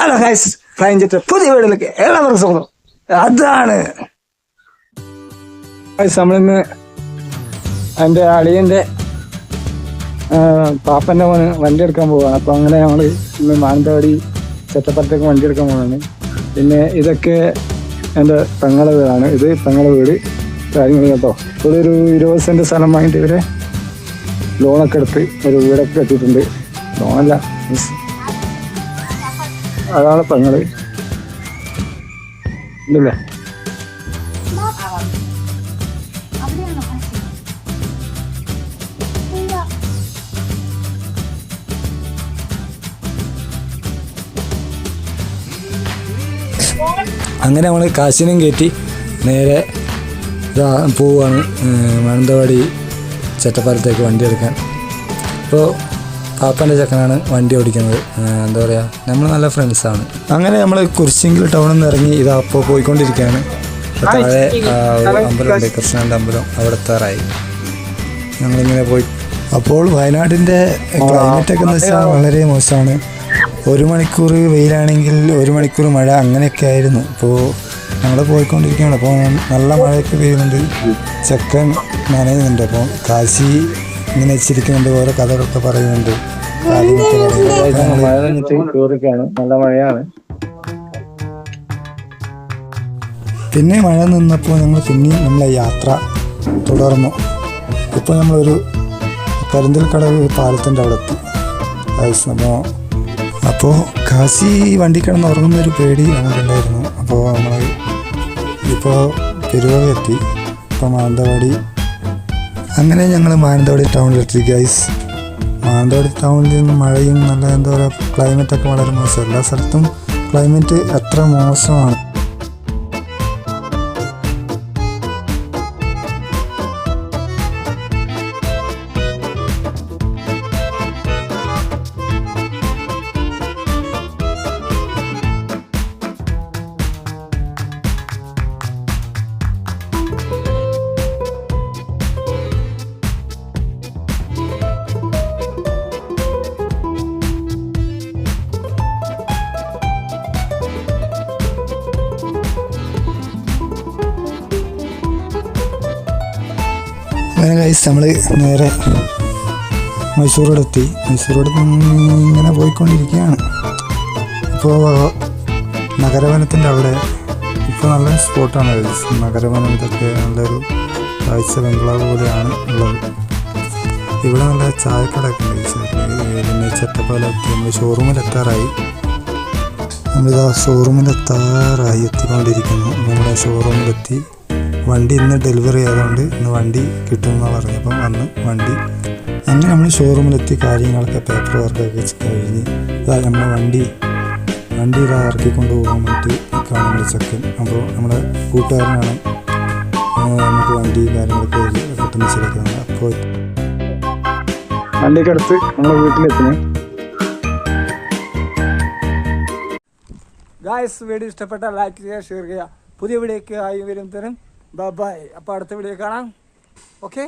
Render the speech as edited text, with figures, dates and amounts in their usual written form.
Hello guys, flying jet പുതിയ വീഡിയോയിലേക്ക് എല്ലാവർക്കും സ്വാഗതം. അതാണ് നമ്മളിന്ന് എൻ്റെ അളിയൻ്റെ പാപ്പൻ്റെ മോന് വണ്ടി എടുക്കാൻ പോവുകയാണ്. അപ്പോൾ അങ്ങനെ നമ്മൾ ഇന്ന് മാനന്തവാടി ചെറ്റപ്പുറത്തേക്ക് വണ്ടി എടുക്കാൻ പോവുകയാണ്. പിന്നെ ഇതൊക്കെ എൻ്റെ പെങ്ങളെ വീടാണ്. ഇത് പെങ്ങളെ വീട് കാര്യങ്ങൾ കേട്ടോ. ഇവിടെ ഒരു 20 സെൻറ്റ് സ്ഥലം വാങ്ങിയിട്ട് ഇവരെ ലോണൊക്കെ എടുത്ത് ഒരു വീടൊക്കെ എത്തിയിട്ടുണ്ട്. ലോണല്ല, അതാണ് പെങ്ങള് ഇല്ലേ. അങ്ങനെ നമ്മൾ കാശിനും കയറ്റി നേരെ പോവുകയാണ് മാനന്തവാടി ചെറ്റപ്പാലത്തേക്ക് വണ്ടി എടുക്കാൻ. ഇപ്പോൾ പാപ്പൻ്റെ ചെക്കനാണ് വണ്ടി ഓടിക്കുന്നത്. എന്താ പറയുക, നമ്മൾ നല്ല ഫ്രണ്ട്സാണ്. അങ്ങനെ നമ്മൾ കുരിശിങ്കിൽ ടൗണിൽ നിന്ന് ഇറങ്ങി ഇതാ അപ്പോൾ പോയിക്കൊണ്ടിരിക്കുകയാണ്. താഴെ ഒരു അമ്പലമുണ്ട്, കൃഷ്ണൻ്റെ അമ്പലം, അവിടെ എത്താറായി. ഞങ്ങളിങ്ങനെ പോയി. അപ്പോൾ വയനാടിൻ്റെ ക്ലൈമറ്റൊക്കെ എന്ന് വെച്ചാൽ വളരെ മോശമാണ്. 1 മണിക്കൂർ വെയിലാണെങ്കിൽ 1 മണിക്കൂർ മഴ, അങ്ങനെയൊക്കെ ആയിരുന്നു. ഇപ്പോൾ ഞങ്ങൾ പോയിക്കൊണ്ടിരിക്കുകയാണ്. അപ്പോൾ നല്ല മഴയൊക്കെ പെയ്യുന്നുണ്ട്, ചെക്കൻ നനയുന്നുണ്ട്. അപ്പോൾ കാശി ഇങ്ങനെ വെച്ചിരിക്കുന്നുണ്ട്, ഓരോ കഥകളൊക്കെ പറയുന്നുണ്ട്, കാര്യങ്ങളൊക്കെ പറയുന്നുണ്ട്. മഴ നനഞ്ഞിട്ട് കയറിയൊക്കെയാണ്, നല്ല മഴയാണ്. പിന്നെ മഴ നിന്നപ്പോൾ ഞങ്ങൾ പിന്നെയും നമ്മളെ യാത്ര തുടർന്നു. ഇപ്പോൾ നമ്മളൊരു കരിന്തൽക്കടവ് പാലത്തിൻ്റെ അവിടെ എത്തി. അപ്പോൾ കാശി വണ്ടി കിടന്ന് ഉറങ്ങുന്നൊരു പേടി നമുക്കുണ്ടായിരുന്നു. അപ്പോൾ നമ്മൾ ഇപ്പോൾ പെരുവക എത്തി. ഇപ്പോൾ മാനന്തവാടി. അങ്ങനെ ഞങ്ങൾ മാനന്തവാടി ടൗണിലെത്തി ഗൈസ്. മാനന്തവാടി ടൗണിൽ നിന്ന് മഴയും നല്ല എന്താ പറയുക, ക്ലൈമറ്റൊക്കെ വളരെ മോശം. എല്ലാ സ്ഥലത്തും ക്ലൈമറ്റ് എത്ര മോശമാണ്. അങ്ങനെ ഗൈസ് നമ്മൾ നേരെ മൈസൂർ റോഡ് എത്തി. മൈസൂർ റോഡ് ഇങ്ങനെ പോയിക്കൊണ്ടിരിക്കുകയാണ്. ഇപ്പോൾ നഗരവനത്തിൻ്റെ അവിടെ ഇപ്പോൾ നല്ല സ്പോട്ടാണ് ഗൈസ്. നഗരവനം ഇതൊക്കെ നല്ലൊരു കാഴ്ച ബംഗ്ലാവ് പോലെയാണ് ഉള്ളത്. ഇവിടെ നല്ല ചായക്കടയൊക്കെ ഉണ്ട് ഗൈസ്. പിന്നെ ചെറ്റപ്പാലെത്തി നമ്മൾ ഷോറൂമിലെത്താറായി. നമ്മളിതാ ഷോറൂമിലെത്താറായി എത്തിക്കൊണ്ടിരിക്കുന്നു. നമ്മുടെ ഷോറൂമിലെത്തി. വണ്ടി ഇന്ന് ഡെലിവറി ആയതുകൊണ്ട് ഇന്ന് വണ്ടി കിട്ടുമെന്നാണ് പറഞ്ഞത്. അപ്പം വന്ന് വണ്ടി അങ്ങനെ നമ്മൾ ഷോറൂമിലെത്തി. കാര്യങ്ങളൊക്കെ പേപ്പർ വർക്കൊക്കെ കഴിഞ്ഞ് ഇതാ നമ്മുടെ വണ്ടി ഇതാ ഇറക്കിക്കൊണ്ട് പോകാൻ വേണ്ടി കാണുമ്പോൾ ചെക്കൻ. അപ്പോൾ നമ്മുടെ കൂട്ടുകാരനാണ് നമുക്ക് വണ്ടി കാര്യങ്ങളൊക്കെ പെട്ടെന്ന് ശരിയാക്കുന്നത്. അപ്പോൾ വണ്ടിയൊക്കെ അടുത്ത് നമ്മുടെ വീട്ടിലെത്തുന്നു. ഗായ്സ്, വീഡിയോ ഇഷ്ടപ്പെട്ടാൽ ലൈക്ക് ചെയ്യുക, ഷെയർ ചെയ്യുക. പുതിയ വീഡിയോക്ക് ആയി വരും തരും. ബൈ. അപ്പോൾ അടുത്ത വീഡിയോ കാണാം. ഓക്കെ.